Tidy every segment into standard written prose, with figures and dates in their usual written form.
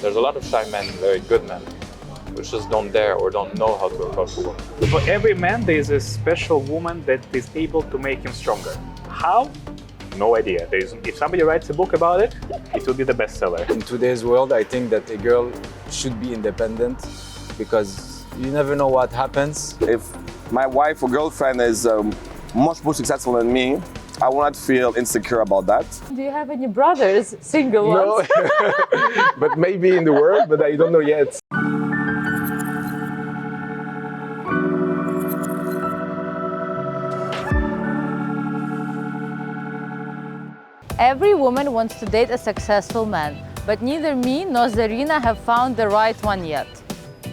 There's a lot of shy men, very good men, which just don't dare or don't know how to approach a woman. For every man, there is a special woman that is able to make him stronger. How? No idea. If somebody writes a book about it, it will be the bestseller. In today's world, I think that a girl should be independent because you never know what happens. If my wife or girlfriend is much more successful than me, I will not feel insecure about that. Do you have any brothers, single ones? No, but maybe in the world, but I don't know yet. Every woman wants to date a successful man, but neither me nor Zarina have found the right one yet.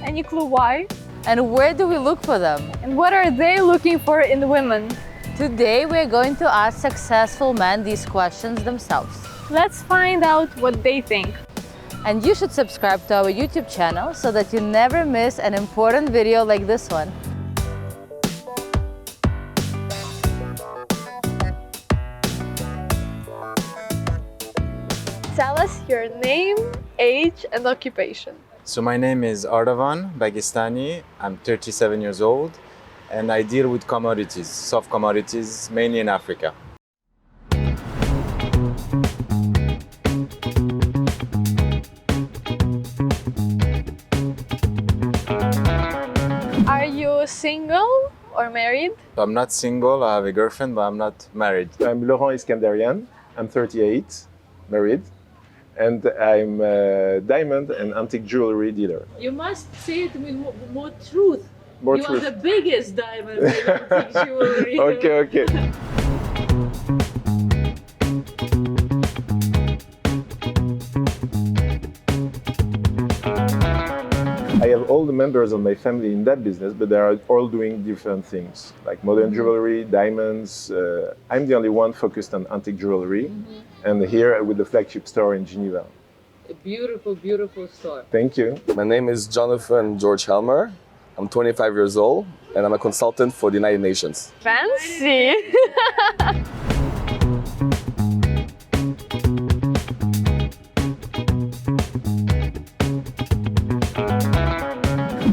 Any clue why? And where do we look for them? And what are they looking for in women? Today we're going to ask successful men these questions themselves. Let's find out what they think. And you should subscribe to our YouTube channel so that you never miss an important video like this one. Tell us your name, age, and occupation. So my name is Ardavan Bagistani. I'm 37 years old and I deal with commodities, soft commodities, mainly in Africa. Are you single or married? So I'm not single, I have a girlfriend, but I'm not married. I'm Laurent Iskandarian. I'm 38, married, and I'm a diamond and antique jewelry dealer. You must say it with more truth. More you truth. are the biggest diamond in antique jewelry. Okay. I have all the members of my family in that business, but they are all doing different things, like modern jewelry, diamonds. I'm the only one focused on antique jewelry, and here with the flagship store in Geneva. A beautiful, beautiful store. Thank you. My name is Jonathan George Helmer. I'm 25 years old and I'm a consultant for the United Nations. Fancy!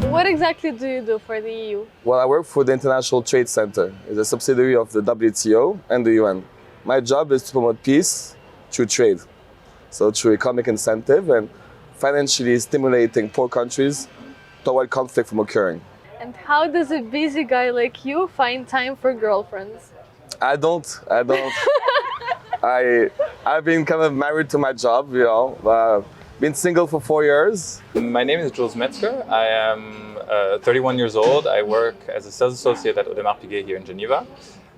What exactly do you do for the EU? Well, I work for the International Trade Center. It's a subsidiary of the WTO and the UN. My job is to promote peace through trade. So through economic incentive and financially stimulating poor countries to avoid conflict from occurring. And how does a busy guy like you find time for girlfriends? I don't. I've been kind of married to my job, you know. Been single for 4 years. My name is Jules Metzger. I am 31 years old. I work as a sales associate at Audemars Piguet here in Geneva.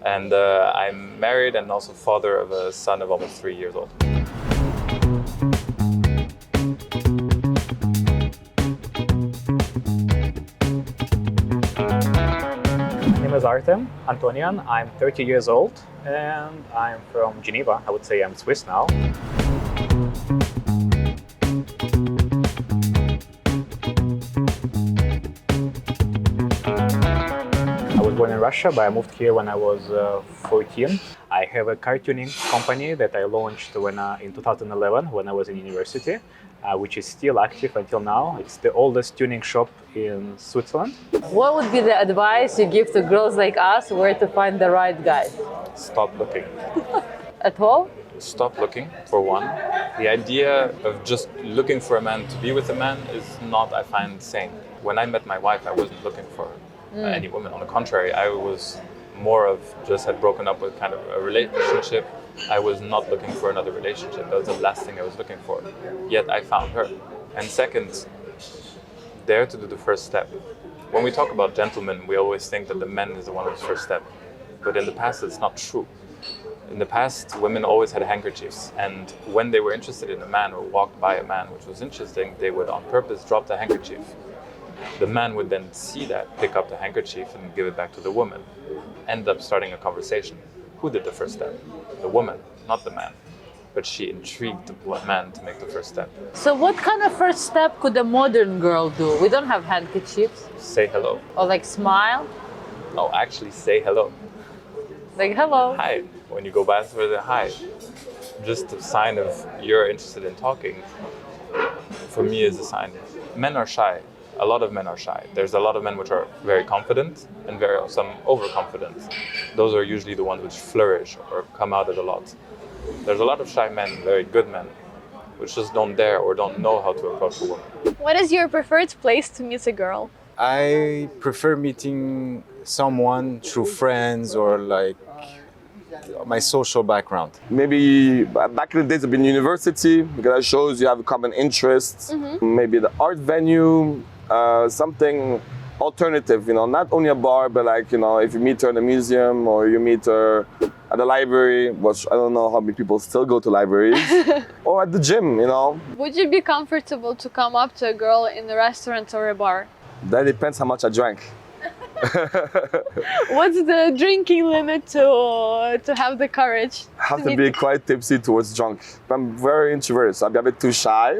And I'm married and also father of a son of almost 3 years old. My name is Artem Antonian. I'm 30 years old and I'm from Geneva. I would say I'm Swiss now. I was born in Russia, but I moved here when I was 14. I have a car tuning company that I launched in 2011 when I was in university, which is still active until now. It's the oldest tuning shop in Switzerland. What would be the advice you give to girls like us where to find the right guy? Stop looking. At all? Stop looking, for one. The idea of just looking for a man to be with a man is not, I find, sane. When I met my wife, I wasn't looking for any woman. On the contrary, I was more of just had broken up with kind of a relationship. I was not looking for another relationship. That was the last thing I was looking for. Yet I found her. And second, dare to do the first step. When we talk about gentlemen, we always think that the man is the one who's first step. But in the past, it's not true. In the past, women always had handkerchiefs, and when they were interested in a man or walked by a man which was interesting, they would on purpose drop the handkerchief. The man would then see that, pick up the handkerchief and give it back to the woman. End up starting a conversation. Who did the first step? The woman, not the man. But she intrigued the man to make the first step. So what kind of first step could a modern girl do? We don't have handkerchiefs. Say hello. Or like smile. No, actually say hello. Like hello. Hi. When you go back for the hi. Just a sign of you're interested in talking. for me is a sign. Men are shy. A lot of men are shy. There's a lot of men which are very confident and some overconfident. Those are usually the ones which flourish or come out at a lot. There's a lot of shy men, very good men, which just don't dare or don't know how to approach a woman. What is your preferred place to meet a girl? I prefer meeting someone through friends or like my social background. Maybe back in the days of in university, because it shows you have common interests. Maybe the art venue, something alternative, not only a bar, but like, if you meet her in a museum or you meet her at the library, which I don't know how many people still go to libraries, or at the gym, Would you be comfortable to come up to a girl in a restaurant or a bar? That depends how much I drank. What's the drinking limit to have the courage? I have to be quite tipsy towards drunk. I'm very introverted, so I'll be a bit too shy.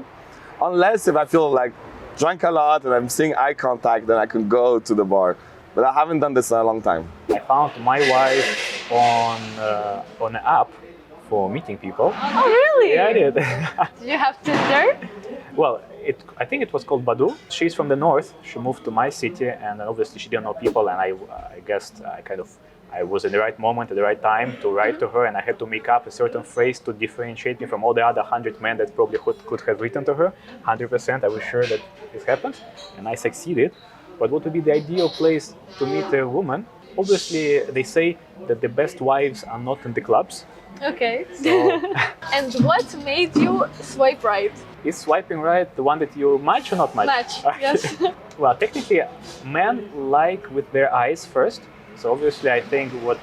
Unless if I feel like drunk a lot and I'm seeing eye contact, then I can go to the bar. But I haven't done this in a long time. I found my wife on an app for meeting people. Oh, really? Yeah, I did. Do you have Tinder? Well, I think it was called Badu. She's from the north. She moved to my city, and obviously she didn't know people. And I guessed I was in the right moment at the right time to write to her, and I had to make up a certain phrase to differentiate me from all the other 100 men that probably could have written to her. 100%, I was sure that this happened, and I succeeded. But what would be the ideal place to meet a woman? Obviously, they say that the best wives are not in the clubs. Okay. So, And what made you swipe right? is swiping right the one that you match or not match? Match, yes. Well, technically, men like with their eyes first. So obviously, I think what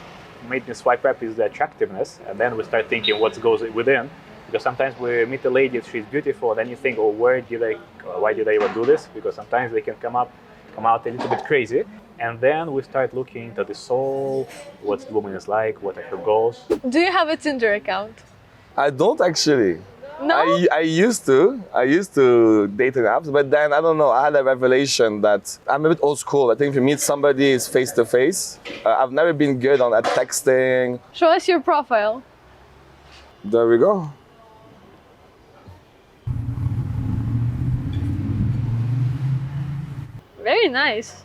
made me swipe up is the attractiveness, and then we start thinking what goes within. Because sometimes we meet a lady, she's beautiful, and then you think, oh, why did I even do this? Because sometimes they can come out a little bit crazy. And then we start looking into the soul, what the woman is like, what are her goals. Do you have a Tinder account? I don't actually. No? I used to dating apps, but then I don't know. I had a revelation that I'm a bit old school. I think if you meet somebody, it's face to face. I've never been good at texting. Show us your profile. There we go. Very nice.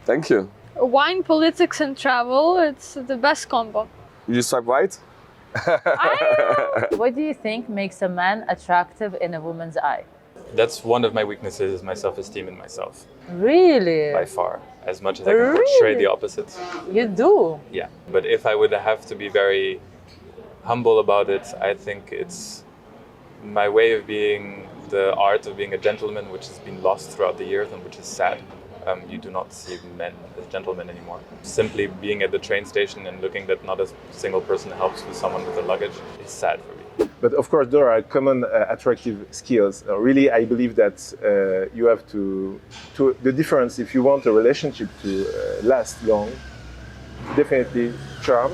Thank you. Wine, politics, and travel. It's the best combo. You swipe right? What do you think makes a man attractive in a woman's eye? That's one of my weaknesses, is my self-esteem in myself, Really? by far, as much as I can portray the opposite. You do? Yeah, but if I would have to be very humble about it, I think it's my way of being, the art of being a gentleman, which has been lost throughout the years and which is sad. You do not see men as gentlemen anymore. Simply being at the train station and looking that not a single person helps with someone with their luggage is sad for me. But of course, there are common attractive skills. Really, I believe that you have to the difference if you want a relationship to last long, definitely charm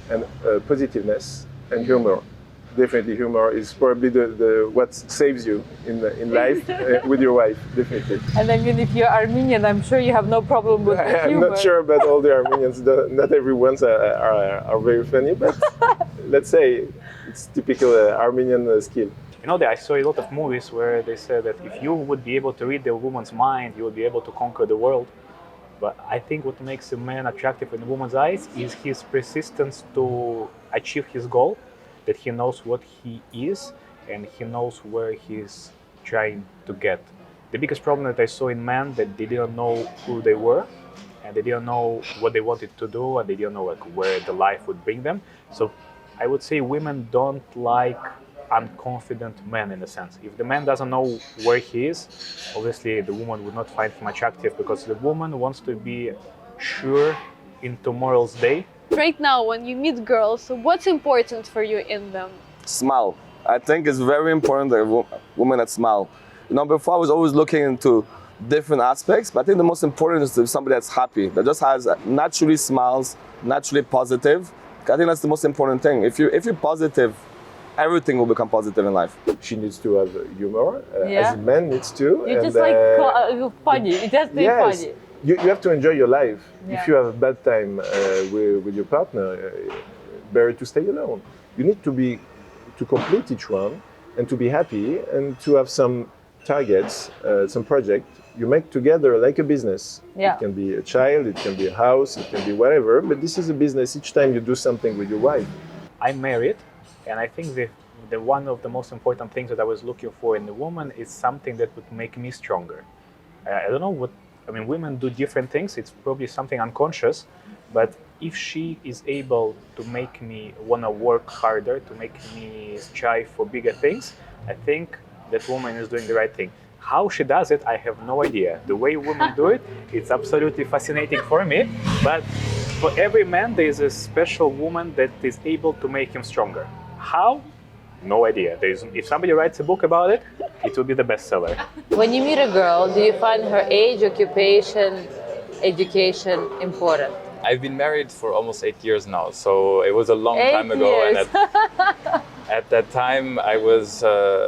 and positiveness and humor. Definitely, humor is probably the what saves you in life with your wife. Definitely. And I mean, if you're Armenian, I'm sure you have no problem with the I'm humor. not sure about all the Armenians. Not everyone's are very funny, but let's say it's typical Armenian skill. I saw a lot of movies where they said that if you would be able to read the woman's mind, you would be able to conquer the world. But I think what makes a man attractive in a woman's eyes is his persistence to achieve his goal, that he knows what he is and he knows where he's trying to get. The biggest problem that I saw in men, that they didn't know who they were, and they didn't know what they wanted to do, and they didn't know where the life would bring them. So I would say women don't like unconfident men in a sense. If the man doesn't know where he is, obviously the woman would not find him attractive, because the woman wants to be sure in tomorrow's day. Right now, when you meet girls, what's important for you in them? Smile. I think it's very important that a woman that smile. Before I was always looking into different aspects, but I think the most important is to be somebody that's happy, that just has naturally smiles, naturally positive. I think that's the most important thing. If you're positive, everything will become positive in life. She needs to have humor, as a man needs to. You're just funny. It has to be yes. funny. You have to enjoy your life. Yeah. If you have a bad time with your partner, better to stay alone. You need to complete each one and to be happy and to have some targets, some project, you make together like a business. Yeah. It can be a child, it can be a house, it can be whatever, but this is a business each time you do something with your wife. I'm married, and I think the one of the most important things that I was looking for in a woman is something that would make me stronger. I don't know what, I mean, women do different things. It's probably something unconscious, but if she is able to make me want to work harder, to make me strive for bigger things, I think that woman is doing the right thing. How she does it, I have no idea. The way women do it, it's absolutely fascinating for me. But for every man, there is a special woman that is able to make him stronger. How? No idea. If somebody writes a book about it, it will be the bestseller. When you meet a girl, do you find her age, occupation, education important? I've been married for almost 8 years now, so it was a long time ago. Years. And at that time, I was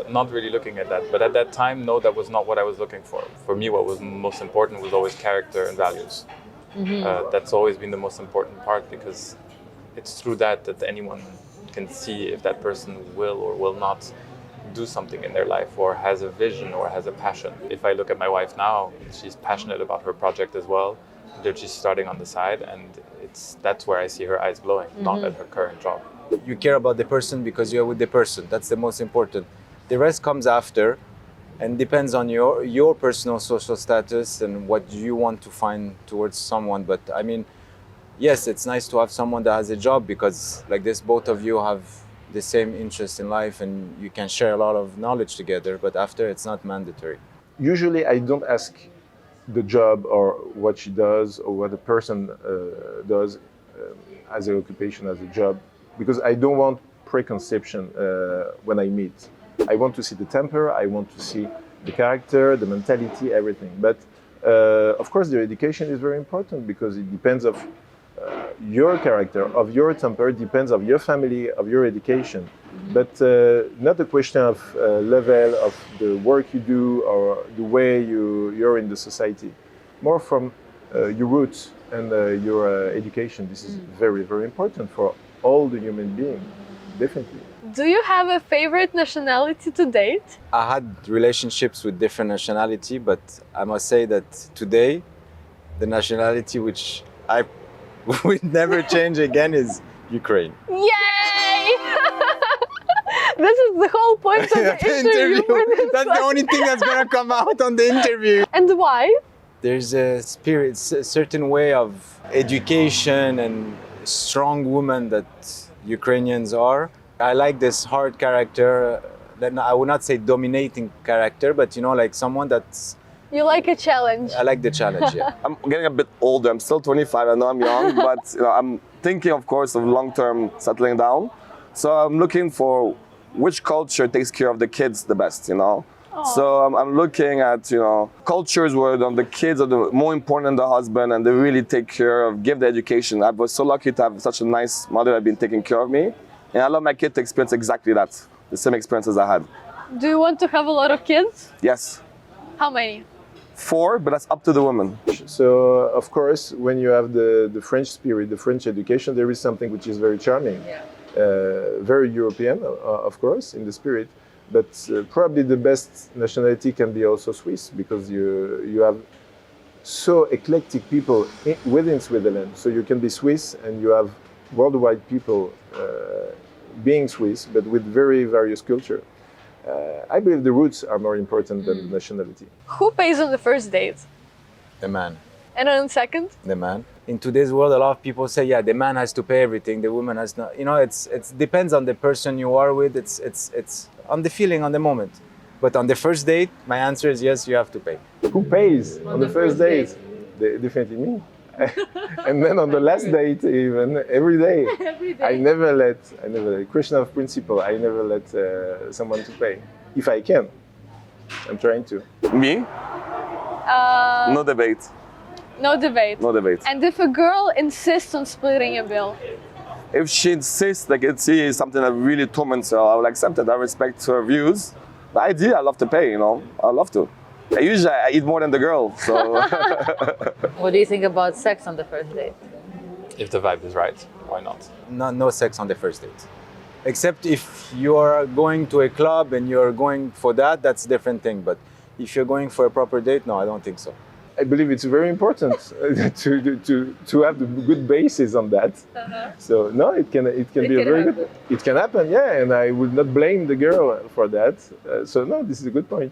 not really looking at that. But at that time, no, that was not what I was looking for. For me, what was most important was always character and values. That's always been the most important part, because it's through that anyone can see if that person will or will not do something in their life, or has a vision, or has a passion. If I look at my wife now, she's passionate about her project as well. That she's starting on the side, and that's where I see her eyes glowing, not at her current job. You care about the person because you're with the person. That's the most important. The rest comes after, and depends on your personal social status and what you want to find towards someone. But I mean, yes, it's nice to have someone that has a job, because like this, both of you have the same interest in life and you can share a lot of knowledge together. But after, it's not mandatory. Usually I don't ask the job or what she does or what a person does as an occupation, as a job, because I don't want preconception when I meet. I want to see the temper, I want to see the character, the mentality, everything. But of course, their education is very important, because it depends of your character, of your temper, depends of your family, of your education. But not a question of level of the work you do or the way you're in the society. More from your roots and your education. This is very, very important for all the human beings, definitely. Do you have a favorite nationality to date? I had relationships with different nationality, but I must say that today, the nationality which I would never change again is Ukraine. Yay! This is the whole point of the interview. That's the only thing that's gonna come out on the interview. And why? There's a spirit, a certain way of education and strong woman that Ukrainians are. I like this hard character. Then I would not say dominating character, but you know, like someone that's. You like a challenge. I like the challenge. Yeah. I'm getting a bit older. I'm still 25. I know I'm young, but you know, I'm thinking, of course, of long-term settling down. So I'm looking for which culture takes care of the kids the best, you know. So I'm looking at, you know, cultures where the kids are more important than the husband, and they really take care of, give the education. I was so lucky to have such a nice mother that had been taking care of me, and I love my kid to experience exactly that, the same experiences I had. Do you want to have a lot of kids? Yes. How many? 4, but that's up to the women. So, of course, when you have the French spirit, the French education, there is something which is very charming. Very European, of course, in the spirit. But probably the best nationality can be also Swiss, because you have so eclectic people within Switzerland. So you can be Swiss and you have worldwide people being Swiss, but with very various culture. I believe the roots are more important than the nationality. Who pays on the first date? The man. And on the second? The man. In today's world, a lot of people say, yeah, the man has to pay everything, the woman has not. You know, it depends on the person you are with. It's on the feeling, on the moment. But on the first date, my answer is yes, you have to pay. Who pays on the first date? Definitely me. And then on the last date, even every day. Every day. I never let, question of principle, I never let someone to pay. If I can, I'm trying to. Me? No debate. No debate. No debate. And if a girl insists on splitting a bill? If she insists, like it's something that really torments her, I will accept it. I respect her views. The idea, I love to pay, you know. I love to. Usually I eat more than the girl, so. What do you think about sex on the first date? If the vibe is right, why not? No sex on the first date. Except if you're going to a club and you're going for that, that's a different thing. But if you're going for a proper date, no, I don't think so. I believe it's very important to have the good basis on that. So no, it can be a very good. It can happen, yeah, and I would not blame the girl for that. So no, this is a good point.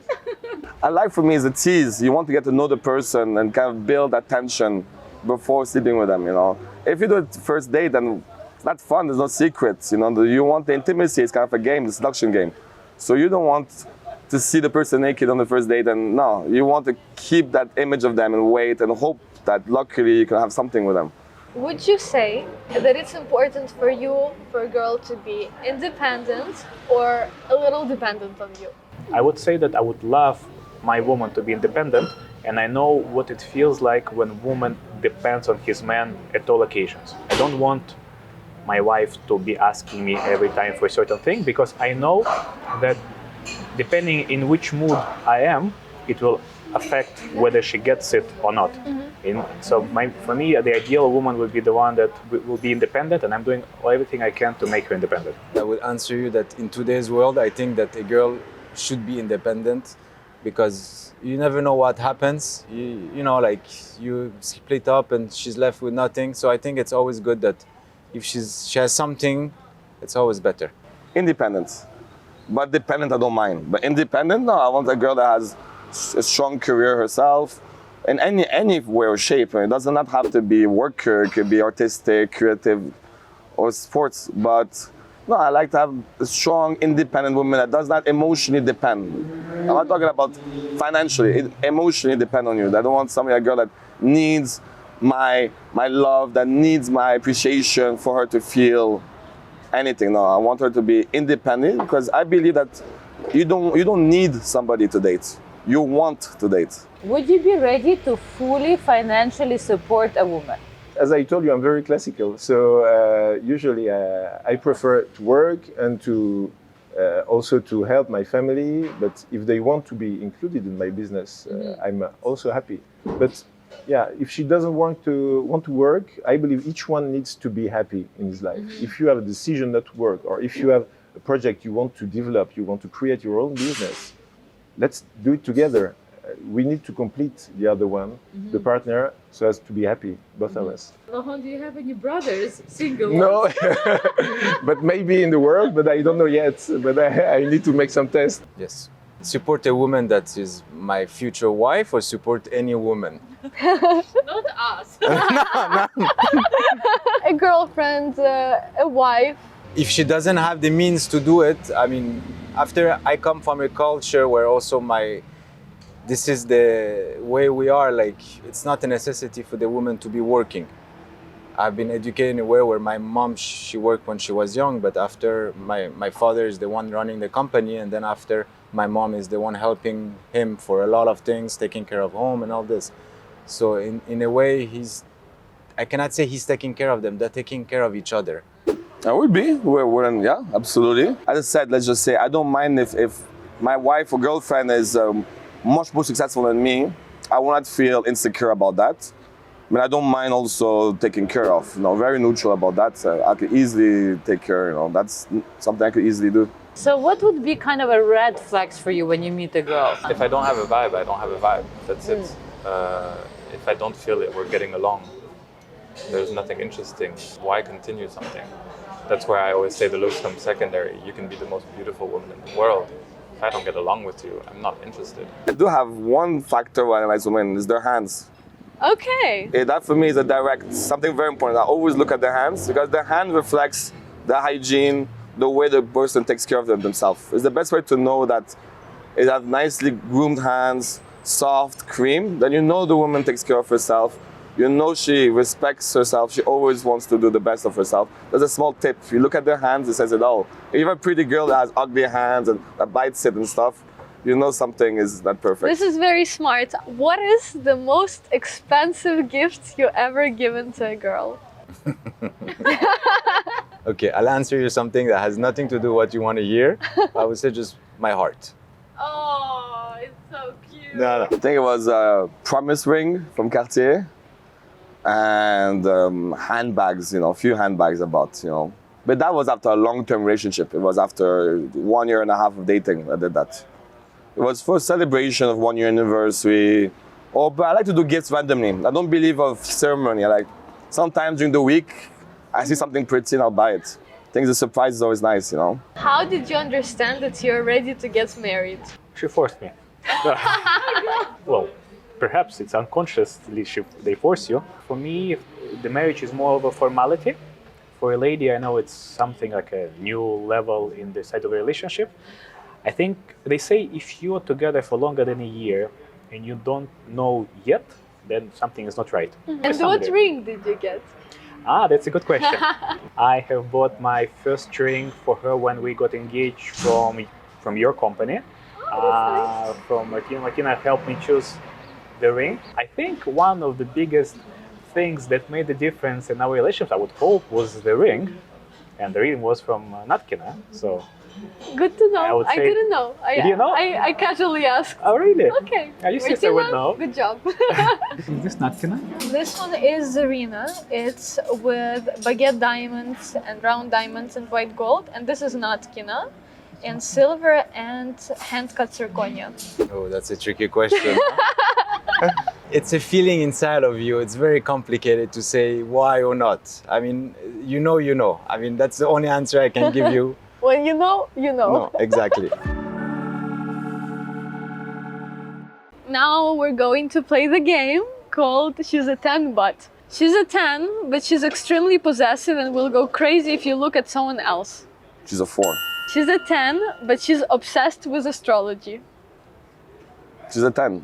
I like for me is a tease. You want to get to know the person and kind of build that tension before sleeping with them, you know. If you do it first date, then that's fun, there's no secrets, you know. You want the intimacy, it's kind of a game, the seduction game. So you don't want to see the person naked on the first date, and no, you want to keep that image of them and wait and hope that luckily you can have something with them. Would you say that it's important for you, for a girl, to be independent or a little dependent on you? I would say that I would love my woman to be independent, and I know what it feels like when a woman depends on his man at all occasions. I don't want my wife to be asking me every time for a certain thing, because I know that depending in which mood I am, it will affect whether she gets it or not. So for me, the ideal woman would be the one that will be independent, and I'm doing everything I can to make her independent. I would answer you that in today's world, I think that a girl should be independent, because you never know what happens. You know, like you split up and she's left with nothing. So I think it's always good that if she has something, it's always better. Independent. But dependent, I don't mind. But independent, no, I want a girl that has a strong career herself in any way or shape. It does not have to be worker, it could be artistic, creative, or sports. But no, I like to have a strong, independent woman that does not emotionally depend. I'm not talking about financially, emotionally depend on you. I don't want somebody, a girl that needs my love, that needs my appreciation for her to feel anything. No, I want her to be independent, because I believe that you don't need somebody to date. You want to date. Would you be ready to fully financially support a woman? As I told you, I'm very classical. So usually I prefer to work and to also to help my family. But if they want to be included in my business, I'm also happy. But yeah, if she doesn't want to work, I believe each one needs to be happy in his life. If you have a decision not to work, or if you have a project you want to develop, you want to create your own business, let's do it together. We need to complete the other one, the partner, so as to be happy, both of us. Laurent, do you have any brothers, single No, but maybe in the world, but I don't know yet. But I need to make some tests. Yes. Support a woman that is my future wife, or support any woman? Not us. A girlfriend, a wife. If she doesn't have the means to do it, I mean, after I come from a culture where also this is the way we are, like, it's not a necessity for the woman to be working. I've been educated in a way where my mom, she worked when she was young, but after my father is the one running the company, and then after my mom is the one helping him for a lot of things, taking care of home and all this. So in a way, I cannot say he's taking care of them, they're taking care of each other. I would be. Yeah, absolutely. As I said, let's just say I don't mind if my wife or girlfriend is much more successful than me. I will not feel insecure about that. I mean, I don't mind also taking care of. Very neutral about that. I could easily take care. That's something I could easily do. So what would be kind of a red flags for you when you meet a girl? If I don't have a vibe, I don't have a vibe. That's it. If I don't feel it, we're getting along. There's nothing interesting. Why continue something? That's where I always say the looks come secondary. You can be the most beautiful woman in the world. If I don't get along with you, I'm not interested. I do have one factor when I like women, is their hands. Okay. That for me is something very important. I always look at their hands, because their hand reflects the hygiene, the way the person takes care of themselves. It's the best way to know that it has nicely groomed hands, soft, cream, then you know the woman takes care of herself. You know she respects herself. She always wants to do the best of herself. There's a small tip. If you look at their hands, it says it all. If you have a pretty girl that has ugly hands and that bites it and stuff, you know something is not perfect. This is very smart. What is the most expensive gift you ever given to a girl? Okay, I'll answer you something that has nothing to do with what you want to hear. I would say just my heart. Oh, it's so cute. No. I think it was a promise ring from Cartier and handbags, a few handbags about. But that was after a long-term relationship. It was after 1.5 years of dating I did that. It was for celebration of 1 year anniversary. Or but I like to do gifts randomly. I don't believe of ceremony. I like sometimes during the week I see something pretty and I'll buy it. I think the surprise is always nice, you know. How did you understand that you're ready to get married? She forced me. Well, perhaps it's unconsciously they force you. For me, the marriage is more of a formality. For a lady, I know it's something like a new level in the side of a relationship. I think they say if you are together for longer than a year and you don't know yet, then something is not right. And what ring did you get? Ah, that's a good question. I have bought my first ring for her when we got engaged from your company. From Martina. Martina helped me choose the ring. I think one of the biggest things that made the difference in our relationship, I would hope, was the ring. And the ring was from Natkina. So good to know. I say, didn't know. did you know? I casually asked. Oh, really? Okay. Your sister would Martina, know. good job. Is this Natkina? This one is ZARINA. It's with baguette diamonds and round diamonds and white gold. And this is Natkina in silver and hand-cut zirconia. Oh, that's a tricky question. It's a feeling inside of you. It's very complicated to say why or not. I mean, you know. I mean, that's the only answer I can give you. When you know, you know. No, exactly. Now we're going to play the game called She's a 10 But. She's a 10, but she's extremely possessive and will go crazy if you look at someone else. She's a 4. She's a 10, but she's obsessed with astrology. She's a 10.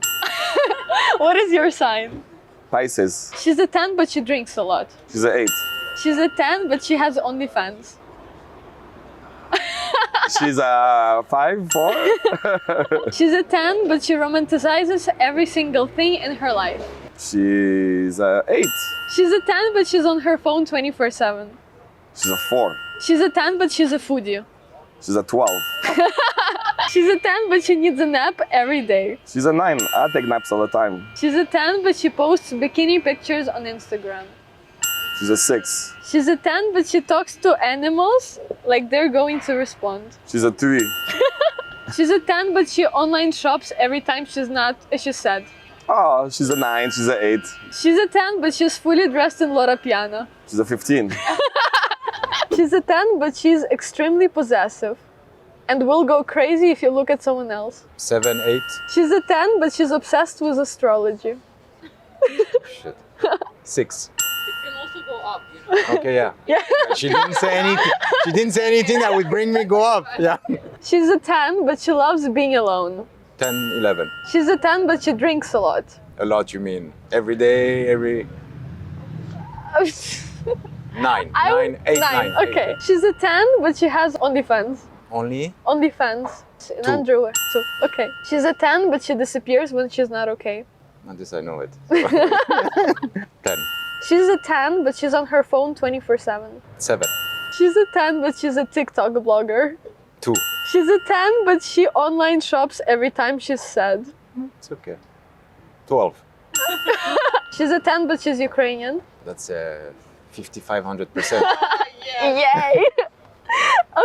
What is your sign? Pisces. She's a 10, but she drinks a lot. She's a 8. She's a 10, but she has OnlyFans. She's a 5, 4. She's a 10, but she romanticizes every single thing in her life. She's a 8. She's a 10, but she's on her phone 24/7. She's a 4. She's a 10, but she's a foodie. She's a 12. She's a 10, but she needs a nap every day. She's a 9. I take naps all the time. She's a 10, but she posts bikini pictures on Instagram. She's a 6. She's a 10, but she talks to animals like they're going to respond. She's a 3. She's a 10, but she online shops every time she's sad. Oh, she's a 9. She's a 8. She's a 10, but she's fully dressed in Loro Piana. She's a 15. She's a 10, but she's extremely possessive and will go crazy if you look at someone else. 7, 8. She's a 10, but she's obsessed with astrology. Shit. 6. It can also go up, you know. Okay, yeah. Yeah. She didn't say anything. She didn't say anything that would bring me go up. Yeah. She's a 10, but she loves being alone. 10, 11. She's a 10, but she drinks a lot. A lot, you mean? Every day, every 9. 9, 8, 9. Okay. She's a 10, but she has OnlyFans. Only? OnlyFans. In underwear. 2. Okay. She's a 10, but she disappears when she's not okay. Not this, I know it. 10. She's a 10, but she's on her phone 24/7. 7. She's a 10, but she's a TikTok blogger. 2. She's a 10, but she online shops every time she's sad. It's okay. 12. She's a 10, but she's Ukrainian. That's 5,500%. Yay!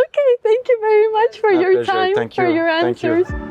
Okay, thank you very much for My your pleasure. time, Thank for you. your Thank you. answers.